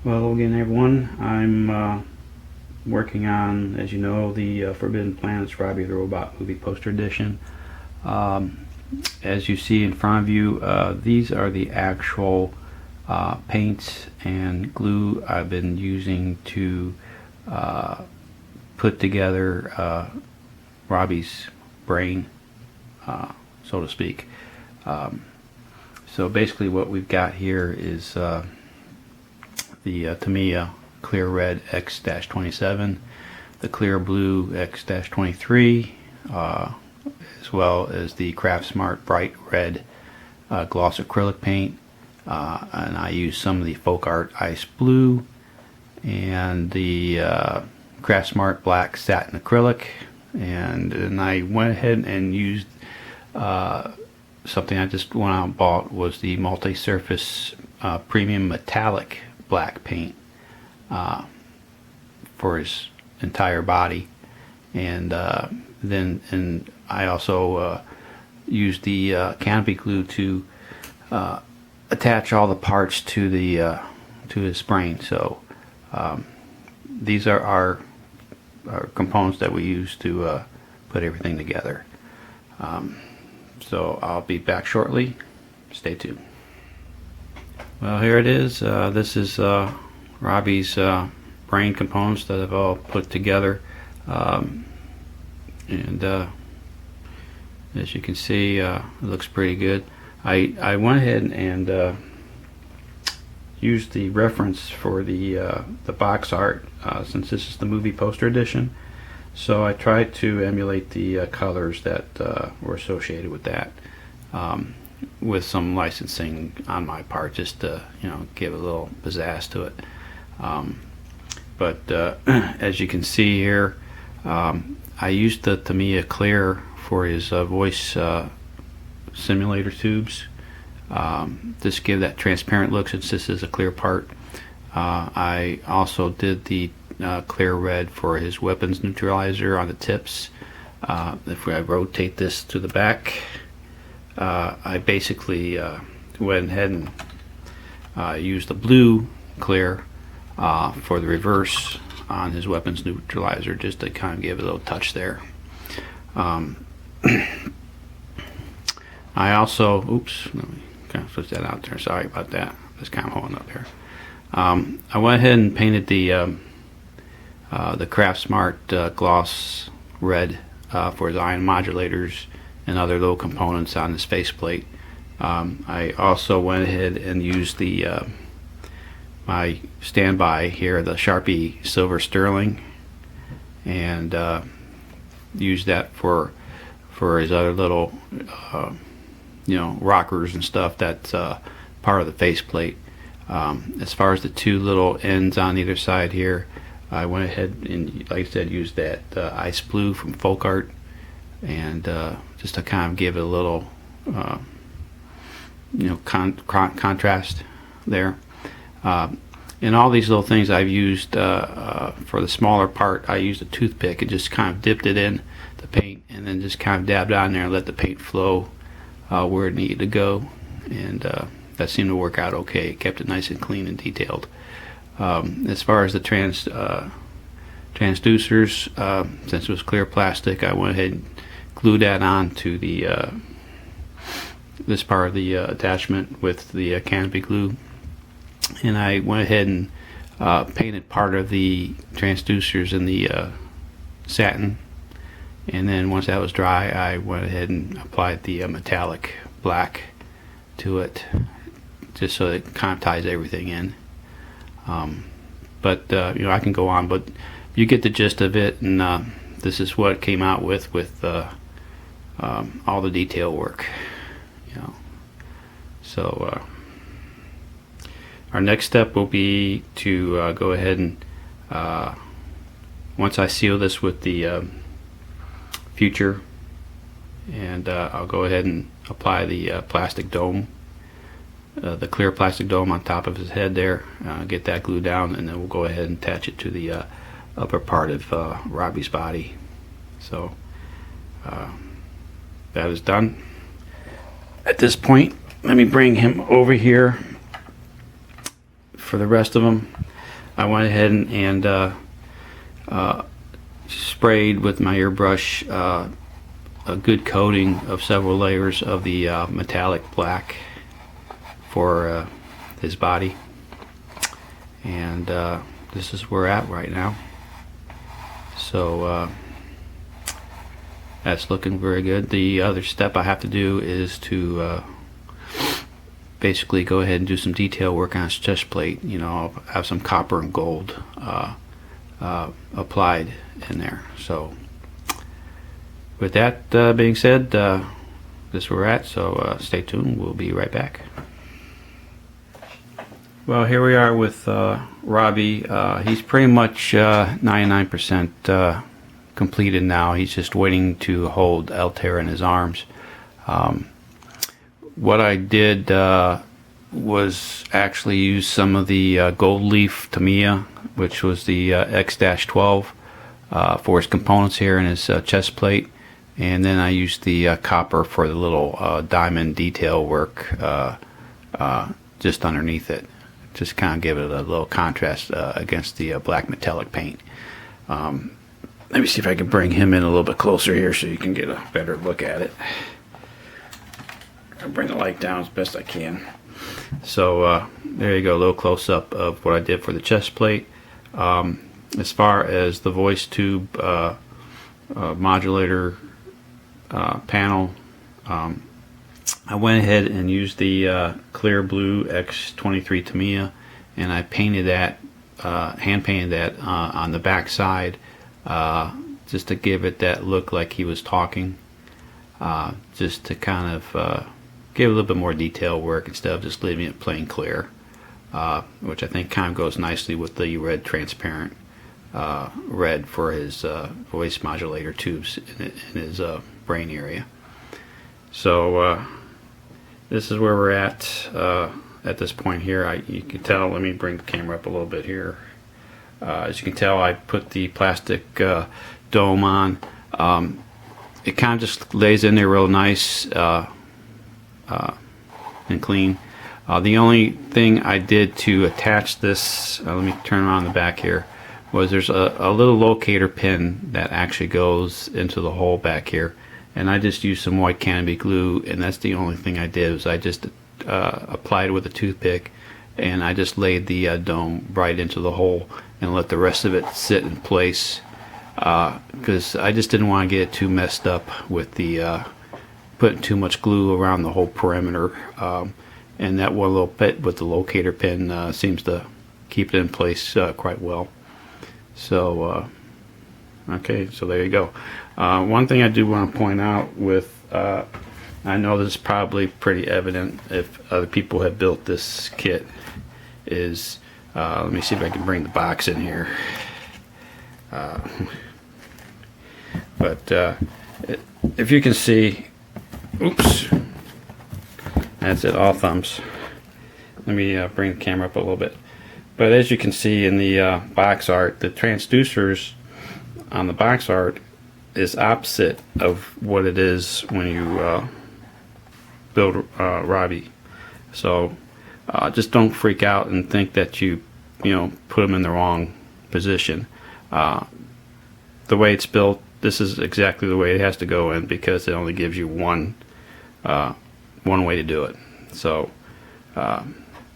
Well, again, everyone, I'm working on, as you know, the Forbidden Planets Robby the Robot movie poster edition. As you see in front of you, these are the actual paints and glue I've been using to put together Robby's brain, so to speak. So basically what we've got here is the Tamiya Clear Red X-27, the Clear Blue X-23, as well as the Craft Smart Bright Red Gloss Acrylic Paint, and I use some of the Folk Art Ice Blue and the Craft Smart Black Satin Acrylic, and then I went ahead and used something I just went out and bought, was the Multi-Surface Premium Metallic Black paint for his entire body, and then I also used the canopy glue to attach all the parts to the to his brain. So these are our components that we use to put everything together. So I'll be back shortly. Stay tuned. Well, here it is. This is Robby's brain components that I've all put together, and as you can see, it looks pretty good. I went ahead and used the reference for the box art, since this is the movie poster edition. So I tried to emulate the colors that were associated with that, with some licensing on my part, just to give a little pizzazz to it. But as you can see here, I used the Tamiya Clear for his voice simulator tubes. Just give that transparent look, since this is a clear part. I also did the Clear Red for his weapons neutralizer on the tips. If I rotate this to the back, I basically went ahead and used the blue clear for the reverse on his weapons neutralizer, just to kind of give a little touch there. I also, oops, let me kind of switch that out there. Sorry about that. Just kind of holding up here. I went ahead and painted the Craft Smart Gloss Red for his ion modulators and other little components on his faceplate. I also went ahead and used the my standby here, the Sharpie Silver Sterling, and used that for his other little rockers and stuff that's part of the faceplate. As far as the two little ends on either side here, I went ahead and, like I said, used that ice blue from Folk Art, and just to kind of give it a little contrast there. And all these little things I've used for the smaller part, I used a toothpick and just kind of dipped it in the paint, and then just kind of dabbed on there and let the paint flow where it needed to go, and that seemed to work out okay. It kept it nice and clean and detailed. As far as the transducers, since it was clear plastic, I went ahead and glued that on to the this part of the attachment with the canopy glue, and I went ahead and painted part of the transducers in the satin, and then once that was dry, I went ahead and applied the metallic black to it, just so it kind of ties everything in. But I can go on, but you get the gist of it, and this is what it came out with all the detail work. So our next step will be to go ahead and once I seal this with the future, and I'll go ahead and apply the plastic dome, the clear plastic dome on top of his head there, get that glued down, and then we'll go ahead and attach it to the upper part of Robby's body. So that is done. At this point, let me bring him over here for the rest of them. I went ahead and sprayed with my airbrush a good coating of several layers of the metallic black for his body, and this is where we're at right now. So that's looking very good. The other step I have to do is to basically go ahead and do some detail work on his chest plate. You know, I'll have some copper and gold applied in there. So with that being said, this is where we're at, so stay tuned. We'll be right back. Well, here we are with Robby. He's pretty much 99% completed now. He's just waiting to hold Altaira in his arms. What I did was actually use some of the gold leaf Tamiya, which was the X-12 for his components here in his chest plate, and then I used the copper for the little diamond detail work just underneath it. Just kind of give it a little contrast against the black metallic paint. Let me see if I can bring him in a little bit closer here so you can get a better look at it. I'll bring the light down as best I can. So there you go, a little close-up of what I did for the chest plate. As far as the voice tube modulator panel, I went ahead and used the clear blue X23 Tamiya, and I painted that, hand painted that on the back side, just to give it that look like he was talking, just to kind of give a little bit more detail work instead of just leaving it plain clear, which I think kind of goes nicely with the red transparent red for his voice modulator tubes in his brain area. So this is where we're at this point here. You can tell, let me bring the camera up a little bit here. As you can tell, I put the plastic dome on. It kind of just lays in there real nice and clean. The only thing I did to attach this, let me turn around the back here, was there's a little locator pin that actually goes into the hole back here, and I just used some white canopy glue, and that's the only thing I did. Was I just applied it with a toothpick, and I just laid the dome right into the hole and let the rest of it sit in place, because I just didn't want to get it too messed up with the putting too much glue around the whole perimeter, and that one little bit with the locator pin seems to keep it in place quite well. So okay, so there you go. One thing I do want to point out with, I know this is probably pretty evident if other people have built this kit, is, let me see if I can bring the box in here. But if you can see, oops, that's it, all thumbs. Let me bring the camera up a little bit. But as you can see in the box art, the transducers on the box art is opposite of what it is when you build Robby. So just don't freak out and think that you put them in the wrong position. The way it's built, this is exactly the way it has to go in, because it only gives you one way to do it. So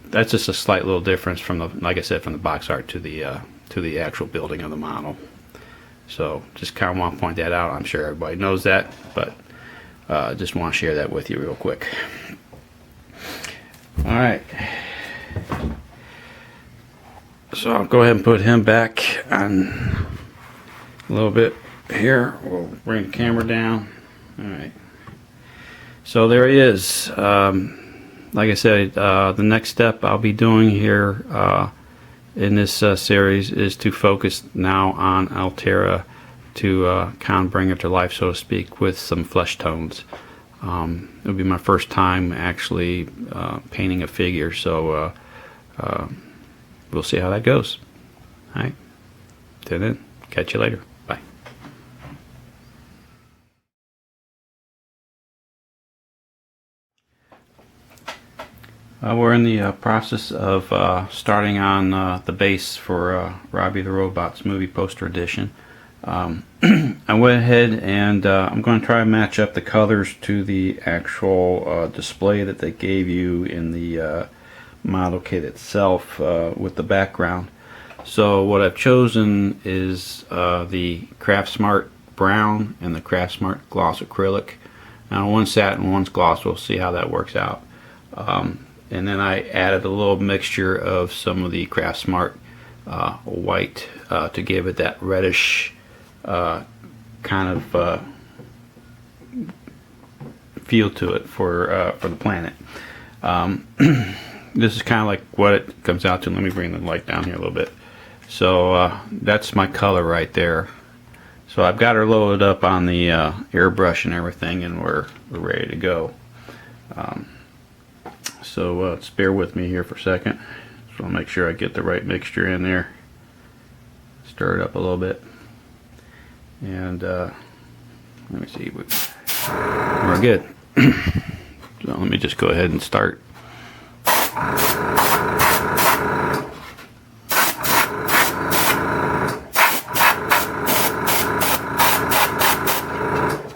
that's just a slight little difference from the, like I said, from the box art to the actual building of the model. So just kind of want to point that out. I'm sure everybody knows that, but just want to share that with you real quick. All right. So I'll go ahead and put him back on a little bit here. We'll bring the camera down. All right. So there he is. Like I said, the next step I'll be doing here in this series is to focus now on Altaira, to kind of bring it to life, so to speak, with some flesh tones. It'll be my first time actually painting a figure, so we'll see how that goes. All right. Till then, catch you later. Bye. We're in the process of starting on the base for Robby the Robot's movie poster edition. I went ahead and I'm going to try and match up the colors to the actual display that they gave you in the model kit itself with the background. So what I've chosen is the Craft Smart Brown and the Craft Smart Gloss Acrylic. Now one's satin, one's gloss. We'll see how that works out. And then I added a little mixture of some of the Craft Smart white to give it that reddish kind of feel to it for the planet. This is kind of like what it comes out to. Let me bring the light down here a little bit. So that's my color right there. So I've got her loaded up on the airbrush and everything, and we're ready to go. So just bear with me here for a second. So I'll make sure I get the right mixture in there. Stir it up a little bit. And let me see. We're good. So let me just go ahead and start.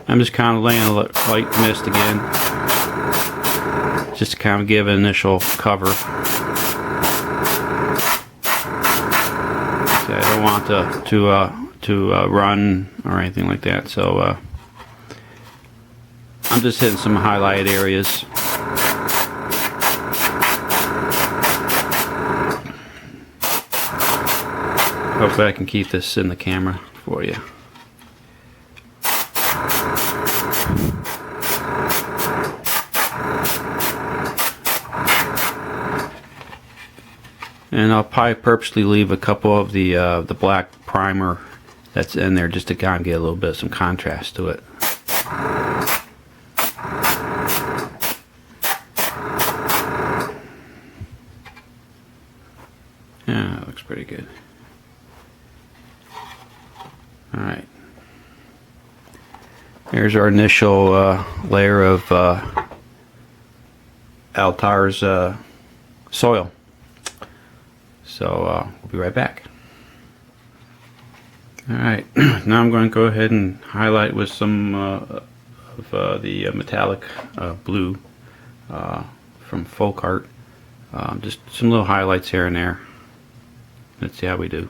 I'm just kind of laying a light mist again, just to kind of give an initial cover. I don't want to run or anything like that, so I'm just hitting some highlight areas. Hopefully I can keep this in the camera for you. And I'll probably purposely leave a couple of the black primer that's in there just to kind of get a little bit of some contrast to it. Yeah, that looks pretty good. Alright. Here's our initial layer of Altaira's soil. So we'll be right back. Alright, now I'm going to go ahead and highlight with some of the metallic blue from Folk Art. Just some little highlights here and there. Let's see how we do.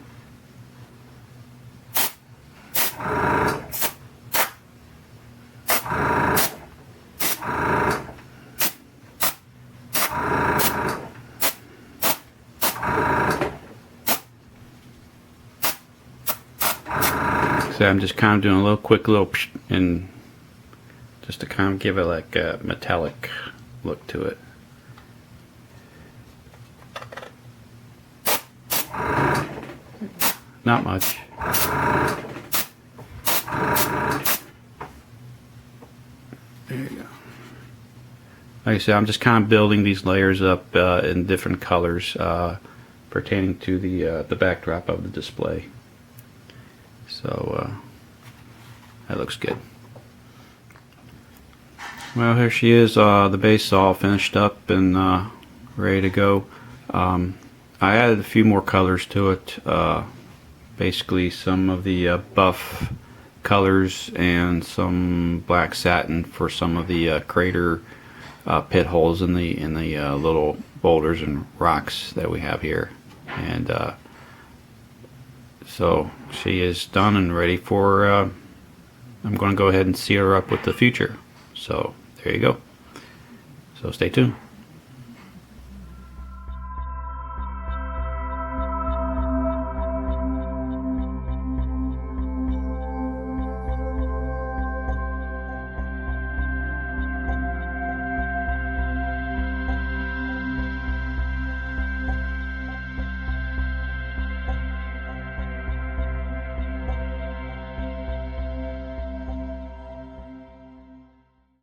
So I'm just kind of doing a little quick little and just to kind of give it like a metallic look to it. Not much. There you go. Like I said, I'm just kind of building these layers up in different colors pertaining to the backdrop of the display. So that looks good. Well, here she is. The base is all finished up and ready to go. I added a few more colors to it. Basically some of the buff colors and some black satin for some of the crater pit holes in the little boulders and rocks that we have here. And so she is done and ready for I'm going to go ahead and seal her up with the future. So there you go. So stay tuned.